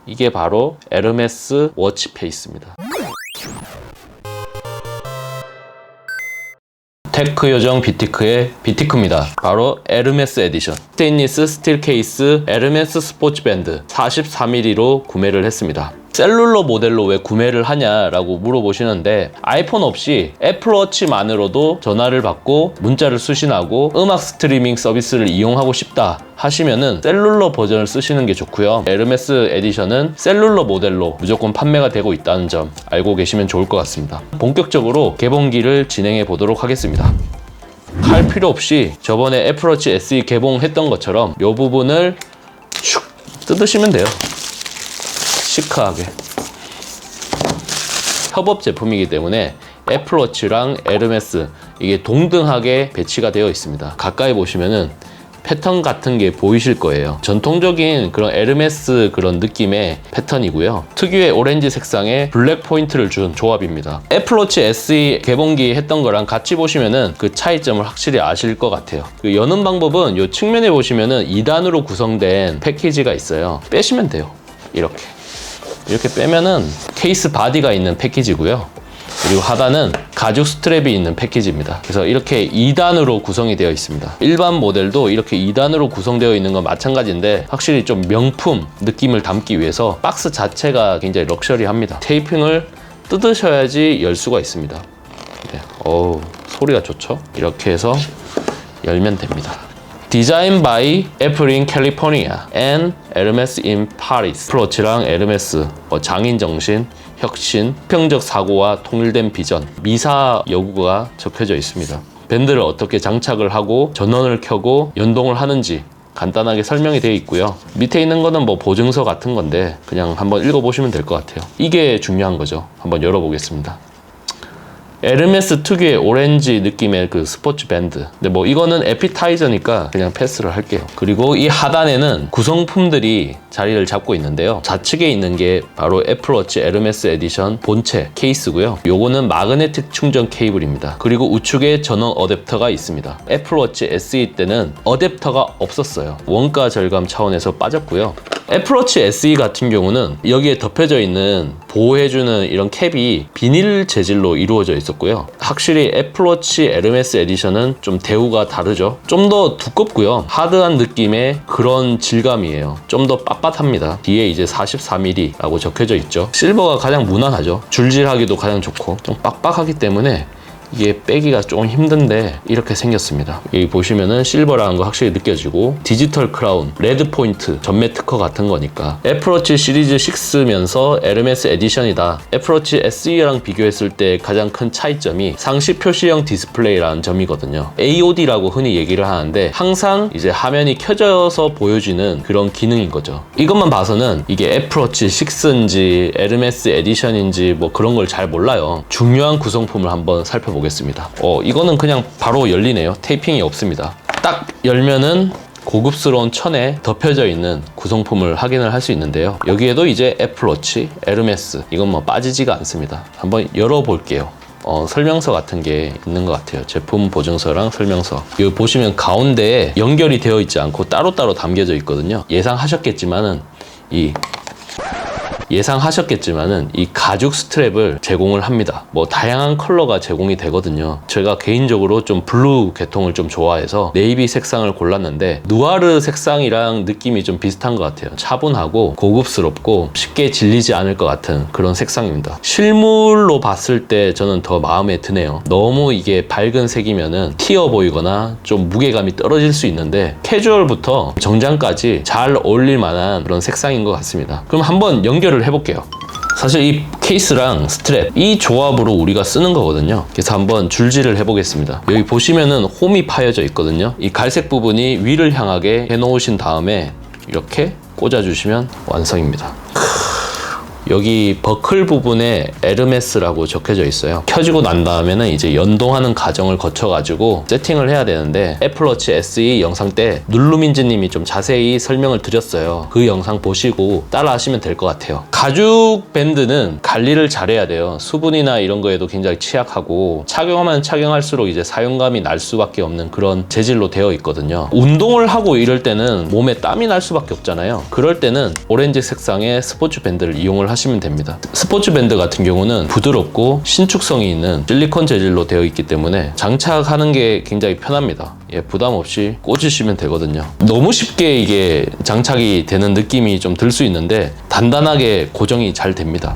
이게 바로 에르메스 워치 페이스입니다. 테크 요정 비티크의 비티크입니다. 바로 에르메스 에디션. 스테인리스 스틸 케이스 에르메스 스포츠 밴드 43mm로 구매를 했습니다. 셀룰러 모델로 왜 구매를 하냐라고 물어보시는데 아이폰 없이 애플워치만으로도 전화를 받고 문자를 수신하고 음악 스트리밍 서비스를 이용하고 싶다 하시면은 셀룰러 버전을 쓰시는 게 좋고요. 에르메스 에디션은 셀룰러 모델로 무조건 판매가 되고 있다는 점 알고 계시면 좋을 것 같습니다. 본격적으로 개봉기를 진행해 보도록 하겠습니다. 할 필요 없이 저번에 애플워치 SE 개봉했던 것처럼 이 부분을 슉 뜯으시면 돼요. 시크하게. 협업 제품이기 때문에 애플워치랑 에르메스 이게 동등하게 배치가 되어 있습니다. 가까이 보시면은 패턴 같은 게 보이실 거예요. 전통적인 그런 에르메스 그런 느낌의 패턴이고요. 특유의 오렌지 색상에 블랙 포인트를 준 조합입니다. 애플워치 SE 개봉기 했던 거랑 같이 보시면은 그 차이점을 확실히 아실 것 같아요. 그 여는 방법은 이 측면에 보시면은 2단으로 구성된 패키지가 있어요. 빼시면 돼요. 이렇게 빼면은 케이스 바디가 있는 패키지고요. 그리고 하단은 가죽 스트랩이 있는 패키지입니다. 그래서 이렇게 2단으로 구성이 되어 있습니다. 일반 모델도 이렇게 2단으로 구성되어 있는 건 마찬가지인데 확실히 좀 명품 느낌을 담기 위해서 박스 자체가 굉장히 럭셔리합니다. 테이핑을 뜯으셔야지 열 수가 있습니다. 네. 어우, 소리가 좋죠? 이렇게 해서 열면 됩니다. 디자인 바이 애플 인 캘리포니아 and 에르메스 인 파리스. 애플워치랑 에르메스 장인 정신, 혁신, 수평적 사고와 통일된 비전, 미사 여구가 적혀져 있습니다. 밴드를 어떻게 장착을 하고 전원을 켜고 연동을 하는지 간단하게 설명이 되어 있고요. 밑에 있는 거는 뭐 보증서 같은 건데 그냥 한번 읽어보시면 될 것 같아요. 이게 중요한 거죠. 한번 열어보겠습니다. 에르메스 특유의 오렌지 느낌의 그 스포츠 밴드. 근데 뭐 이거는 에피타이저니까 그냥 패스를 할게요. 그리고 이 하단에는 구성품들이 자리를 잡고 있는데요. 좌측에 있는 게 바로 애플워치 에르메스 에디션 본체 케이스고요. 요거는 마그네틱 충전 케이블입니다. 그리고 우측에 전원 어댑터가 있습니다. 애플워치 SE 때는 어댑터가 없었어요. 원가 절감 차원에서 빠졌고요. 애플워치 SE 같은 경우는 여기에 덮여져 있는 보호해주는 이런 캡이 비닐 재질로 이루어져 있었고요. 확실히 애플워치 에르메스 에디션은 좀 대우가 다르죠. 좀 더 두껍고요. 하드한 느낌의 그런 질감이에요. 좀 더 빳빳합니다. 뒤에 이제 43mm라고 적혀져 있죠. 실버가 가장 무난하죠. 줄질하기도 가장 좋고 좀 빡빡하기 때문에 이게 빼기가 조금 힘든데 이렇게 생겼습니다. 여기 보시면은 실버라는 거 확실히 느껴지고 디지털 크라운, 레드 포인트, 전매 특허 같은 거니까 애플워치 시리즈 6면서 에르메스 에디션이다. 애플워치 SE랑 비교했을 때 가장 큰 차이점이 상시 표시형 디스플레이라는 점이거든요. AOD라고 흔히 얘기를 하는데 항상 이제 화면이 켜져서 보여지는 그런 기능인 거죠. 이것만 봐서는 이게 애플워치 6인지 에르메스 에디션인지 뭐 그런 걸 잘 몰라요. 중요한 구성품을 한번 살펴보겠습니다. 이거는 그냥 바로 열리네요. 테이핑이 없습니다. 딱 열면은 고급스러운 천에 덮여져 있는 구성품을 확인을 할 수 있는데요. 여기에도 이제 애플워치, 에르메스 이건 뭐 빠지지가 않습니다. 한번 열어볼게요. 설명서 같은 게 있는 것 같아요. 제품 보증서랑 설명서. 여기 보시면 가운데에 연결이 되어 있지 않고 따로따로 담겨져 있거든요. 예상하셨겠지만은 이 가죽 스트랩을 제공을 합니다. 뭐 다양한 컬러가 제공이 되거든요. 제가 개인적으로 좀 블루 계통을 좀 좋아해서 네이비 색상을 골랐는데 누아르 색상이랑 느낌이 좀 비슷한 것 같아요. 차분하고 고급스럽고 쉽게 질리지 않을 것 같은 그런 색상입니다. 실물로 봤을 때 저는 더 마음에 드네요. 너무 이게 밝은 색이면은 튀어 보이거나 좀 무게감이 떨어질 수 있는데 캐주얼부터 정장까지 잘 어울릴 만한 그런 색상인 것 같습니다. 그럼 한번 연결을 해볼게요. 사실 이 케이스랑 스트랩 이 조합으로 우리가 쓰는 거거든요. 그래서 한번 줄질을 해보겠습니다. 여기 보시면은 홈이 파여져 있거든요. 이 갈색 부분이 위를 향하게 해놓으신 다음에 이렇게 꽂아주시면 완성입니다. 여기 버클 부분에 에르메스라고 적혀져 있어요. 켜지고 난 다음에는 이제 연동하는 과정을 거쳐가지고 세팅을 해야 되는데 애플워치 SE 영상 때 눌루민지님이 좀 자세히 설명을 드렸어요. 그 영상 보시고 따라 하시면 될 것 같아요. 가죽 밴드는 관리를 잘해야 돼요. 수분이나 이런 거에도 굉장히 취약하고 착용하면 착용할수록 이제 사용감이 날 수밖에 없는 그런 재질로 되어 있거든요. 운동을 하고 이럴 때는 몸에 땀이 날 수밖에 없잖아요. 그럴 때는 오렌지 색상의 스포츠 밴드를 이용을 하시면 됩니다. 스포츠 밴드 같은 경우는 부드럽고 신축성이 있는 실리콘 재질로 되어 있기 때문에 장착하는 게 굉장히 편합니다. 부담 없이 꽂으시면 되거든요. 너무 쉽게 이게 장착이 되는 느낌이 좀 들 수 있는데 단단하게 고정이 잘 됩니다.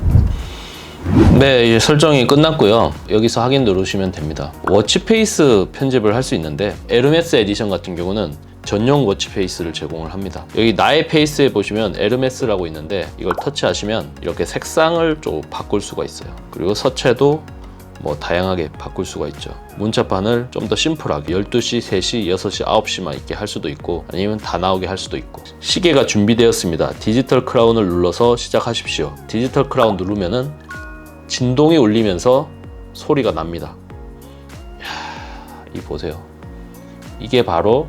네, 이제 설정이 끝났고요. 여기서 확인 누르시면 됩니다. 워치페이스 편집을 할 수 있는데 에르메스 에디션 같은 경우는 전용 워치페이스를 제공을 합니다. 여기 나의 페이스에 보시면 에르메스라고 있는데 이걸 터치하시면 이렇게 색상을 좀 바꿀 수가 있어요. 그리고 서체도 뭐 다양하게 바꿀 수가 있죠. 문자판을 좀 더 심플하게 12시, 3시, 6시, 9시만 있게 할 수도 있고 아니면 다 나오게 할 수도 있고. 시계가 준비되었습니다. 디지털 크라운을 눌러서 시작하십시오. 디지털 크라운 누르면은 진동이 울리면서 소리가 납니다. 이야, 이 보세요. 이게 바로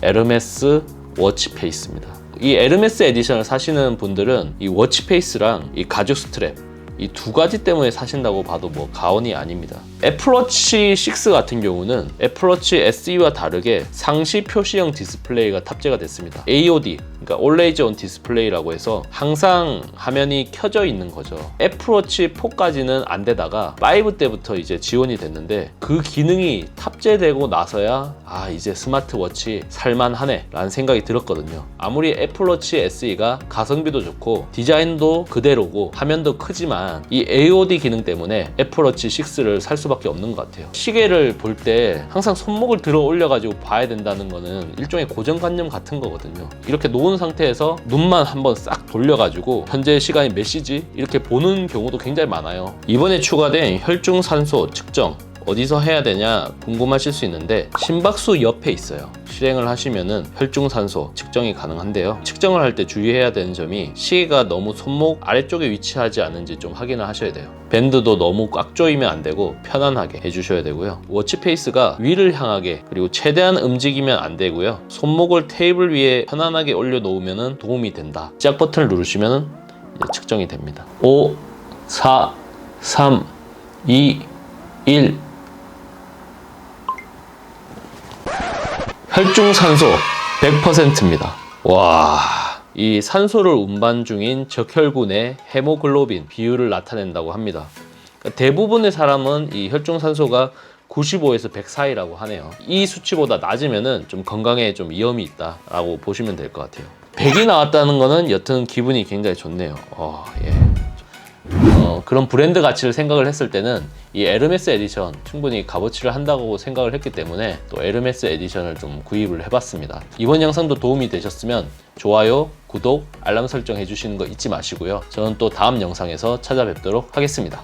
에르메스 워치페이스입니다. 이 에르메스 에디션을 사시는 분들은 이 워치페이스랑 이 가죽 스트랩 이 두 가지 때문에 사신다고 봐도 뭐 가언이 아닙니다. 애플워치 6 같은 경우는 애플워치 SE와 다르게 상시 표시형 디스플레이가 탑재가 됐습니다. AOD, 그러니까 Always On Display라고 해서 항상 화면이 켜져 있는 거죠. 애플워치 4까지는 안 되다가 5 때부터 이제 지원이 됐는데 그 기능이 탑재되고 나서야 이제 스마트워치 살만하네 라는 생각이 들었거든요. 아무리 애플워치 SE가 가성비도 좋고 디자인도 그대로고 화면도 크지만 이 AOD 기능 때문에 애플워치 6를 살 수밖에 없는 것 같아요. 시계를 볼 때 항상 손목을 들어 올려가지고 봐야 된다는 거는 일종의 고정관념 같은 거거든요. 이렇게 놓은 상태에서 눈만 한번 싹 돌려가지고 현재 시간이 몇 시지? 이렇게 보는 경우도 굉장히 많아요. 이번에 추가된 혈중산소 측정 어디서 해야 되냐 궁금하실 수 있는데 심박수 옆에 있어요. 실행을 하시면은 혈중산소 측정이 가능한데요. 측정을 할 때 주의해야 되는 점이 시계가 너무 손목 아래쪽에 위치하지 않은지 좀 확인을 하셔야 돼요. 밴드도 너무 꽉 조이면 안 되고 편안하게 해주셔야 되고요. 워치페이스가 위를 향하게 그리고 최대한 움직이면 안 되고요. 손목을 테이블 위에 편안하게 올려놓으면 도움이 된다. 시작 버튼을 누르시면 측정이 됩니다. 5, 4, 3, 2, 1 혈중산소 100%입니다. 와, 이 산소를 운반 중인 적혈군의 헤모글로빈 비율을 나타낸다고 합니다. 그러니까 대부분의 사람은 이 혈중산소가 95에서 100 사이라고 하네요. 이 수치보다 낮으면은 좀 건강에 좀 위험이 있다라고 보시면 될 것 같아요. 100이 나왔다는 거는 여튼 기분이 굉장히 좋네요. 그런 브랜드 가치를 생각을 했을 때는 이 에르메스 에디션 충분히 값어치를 한다고 생각을 했기 때문에 또 에르메스 에디션을 좀 구입을 해봤습니다. 이번 영상도 도움이 되셨으면 좋아요, 구독, 알람 설정 해주시는 거 잊지 마시고요. 저는 또 다음 영상에서 찾아뵙도록 하겠습니다.